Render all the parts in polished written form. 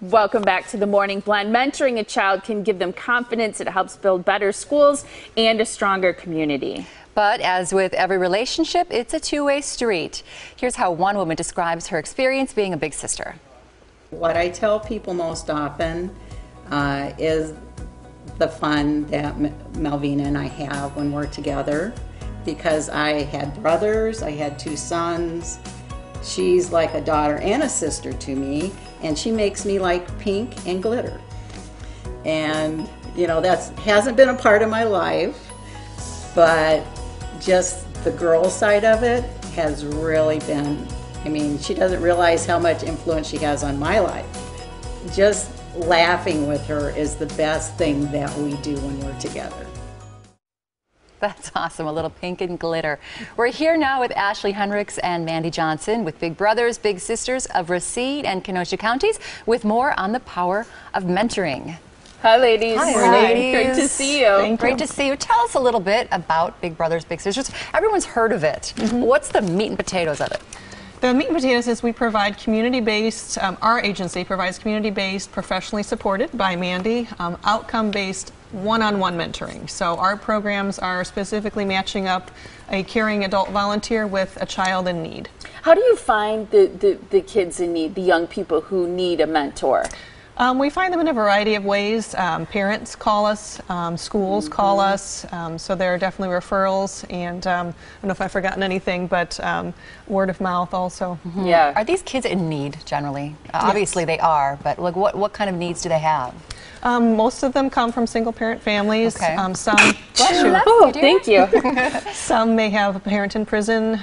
Welcome back to the Morning Blend. Mentoring a child can give them confidence. It helps build better schools and a stronger community. But as with every relationship, it's a two-way street. Here's how one woman describes her experience being a big sister. What I tell people most often is the fun that Melvina and I have when we're together, because I had brothers, I had two sons. She's like a daughter and a sister to me, and she makes me like pink and glitter. And you know, that hasn't been a part of my life, but just the girl side of it has really been, I mean, she doesn't realize how much influence she has on my life. Just laughing with her is the best thing that we do when we're together. That's awesome, a little pink and glitter. We're here now with Ashleigh Henrichs and Mandy Johnson with Big Brothers, Big Sisters of Racine and Kenosha counties with more on the power of mentoring. Hi, ladies. Hi, ladies. Great to see you. Great to see you. Tell us a little bit about Big Brothers, Big Sisters. Everyone's heard of it. What's the meat and potatoes of it? The meat and potatoes is we provide community-based, our agency provides community-based, professionally supported by Mandy, outcome-based one-on-one mentoring. So our programs are specifically matching up a caring adult volunteer with a child in need. How do you find the kids in need, the young people who need a mentor? We find them in a variety of ways. Parents call us, schools call us, so there are definitely referrals, and I don't know if I've forgotten anything, but word of mouth also. Yeah. Are these kids in need generally? Obviously they are, but like what kind of needs do they have? Most of them come from single-parent families. Okay. Some, bless you. Oh, thank you. Some may have a parent in prison.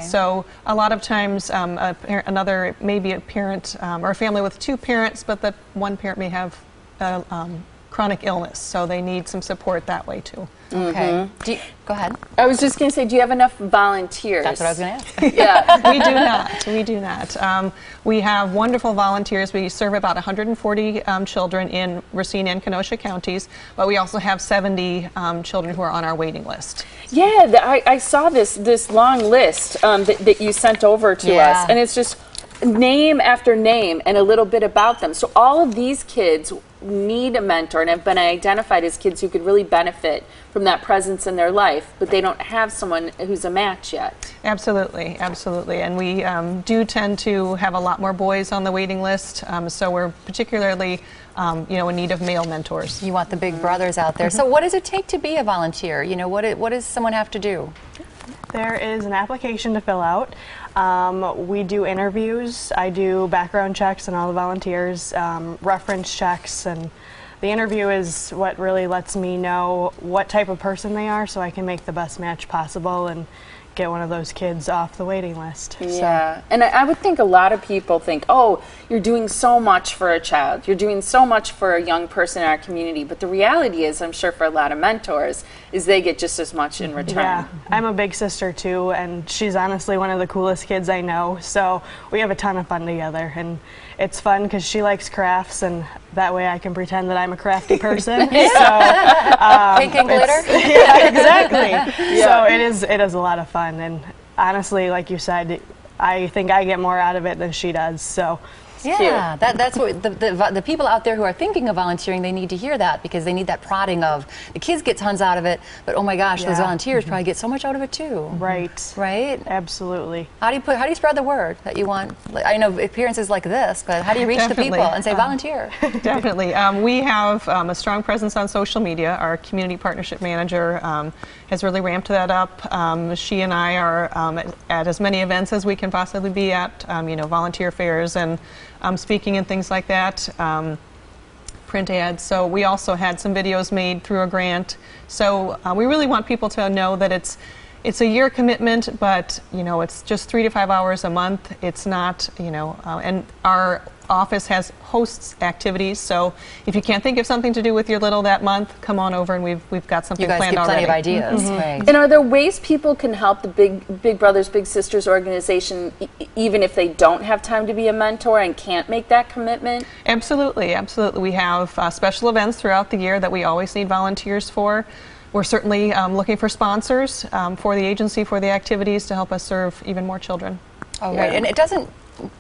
So a lot of times, maybe a parent or a family with two parents, but that one parent may have chronic illness, so they need some support that way too. Okay. Go ahead. I was just going to say, do you have enough volunteers? That's what I was going to ask. Yeah. We do not. We do not. We have wonderful volunteers. We serve about 140 children in Racine and Kenosha counties, but we also have 70 children who are on our waiting list. Yeah, I saw this long list that you sent over to us, and it's just name after name and a little bit about them. So all of these kids need a mentor and have been identified as kids who could really benefit from that presence in their life, but they don't have someone who's a match yet. Absolutely, absolutely. And we do tend to have a lot more boys on the waiting list, so we're particularly in need of male mentors. You want the big brothers out there. So what does it take to be a volunteer? You know, what does someone have to do? There is an application to fill out. We do interviews. I do background checks on all the volunteers, reference checks, and the interview is what really lets me know what type of person they are so I can make the best match possible and get one of those kids off the waiting list. Yeah, and I would think a lot of people think, oh, you're doing so much for a child, you're doing so much for a young person in our community, but the reality is, I'm sure for a lot of mentors, is they get just as much in return. Yeah, I'm a big sister too, and she's honestly one of the coolest kids I know, so we have a ton of fun together, and it's fun because she likes crafts, and that way I can pretend that I'm a crafty person. So, pink and glitter? Yeah, exactly. Yeah. So it is a lot of fun, and honestly, like you said, I think I get more out of it than she does. So. Yeah, that's what the people out there who are thinking of volunteering, they need to hear that, because they need that prodding of the kids get tons out of it, but oh my gosh, those volunteers probably get so much out of it too. Right. Right? Absolutely. How do you spread the word that you want? I know appearances like this, but how do you reach the people and say volunteer? Definitely. We have a strong presence on social media. Our community partnership manager has really ramped that up. She and I are at as many events as we can possibly be at, volunteer fairs and speaking and things like that, print ads. So we also had some videos made through a grant. So we really want people to know that it's a year commitment, but it's just 3 to 5 hours a month. It's not, and our office hosts activities, so if you can't think of something to do with your little that month, come on over and we've got something planned already. You guys give plenty of ideas. Right. And are there ways people can help the Big Brothers Big Sisters organization even if they don't have time to be a mentor and can't make that commitment? Absolutely, absolutely. We have special events throughout the year that we always need volunteers for. We're certainly looking for sponsors for the agency, for the activities to help us serve even more children. Oh, right. And it doesn't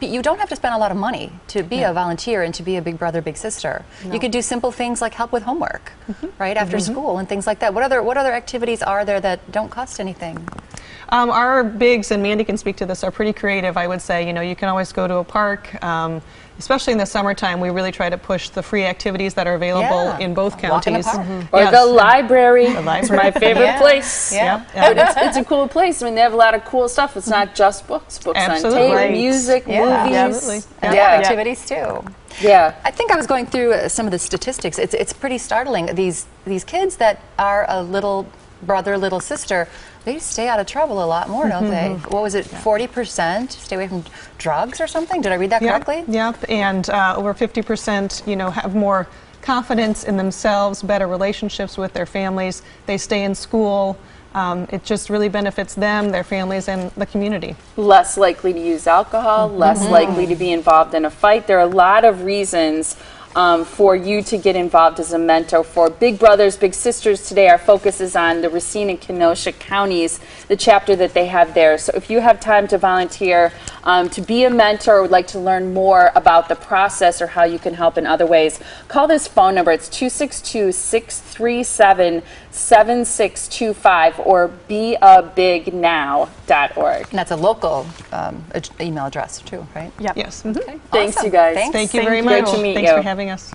you don't have to spend a lot of money to be a volunteer and to be a big brother, big sister. You could do simple things like help with homework, right, after school and things like that. What other activities are there that don't cost anything? Our bigs, and Mandy can speak to this, are pretty creative, I would say. You know, you can always go to a park. Especially in the summertime, we really try to push the free activities that are available in both counties. Or the library. It's my favorite place. Yeah. It's a cool place. I mean, they have a lot of cool stuff. It's not just books. Books on tape, music, movies. Absolutely. And activities too. Yeah. I think I was going through some of the statistics. It's pretty startling. These kids that are a little brother, little sister, they stay out of trouble a lot more, don't they? What was it, 40% stay away from drugs or something? Did I read that correctly? Yep, and over 50%, you know, have more confidence in themselves, better relationships with their families. They stay in school. It just really benefits them, their families, and the community. Less likely to use alcohol, less likely to be involved in a fight. There are a lot of reasons for you to get involved as a mentor. For Big Brothers, Big Sisters today, our focus is on the Racine and Kenosha counties, the chapter that they have there. So if you have time to volunteer, to be a mentor, or would like to learn more about the process or how you can help in other ways, call this phone number. It's 262-637-7625 or beabignow.org. And that's a local email address too, right? Yep. Yes. Okay. Thanks, Awesome. you guys. Thanks. Thank you very much. Great to meet Thanks you. for having us.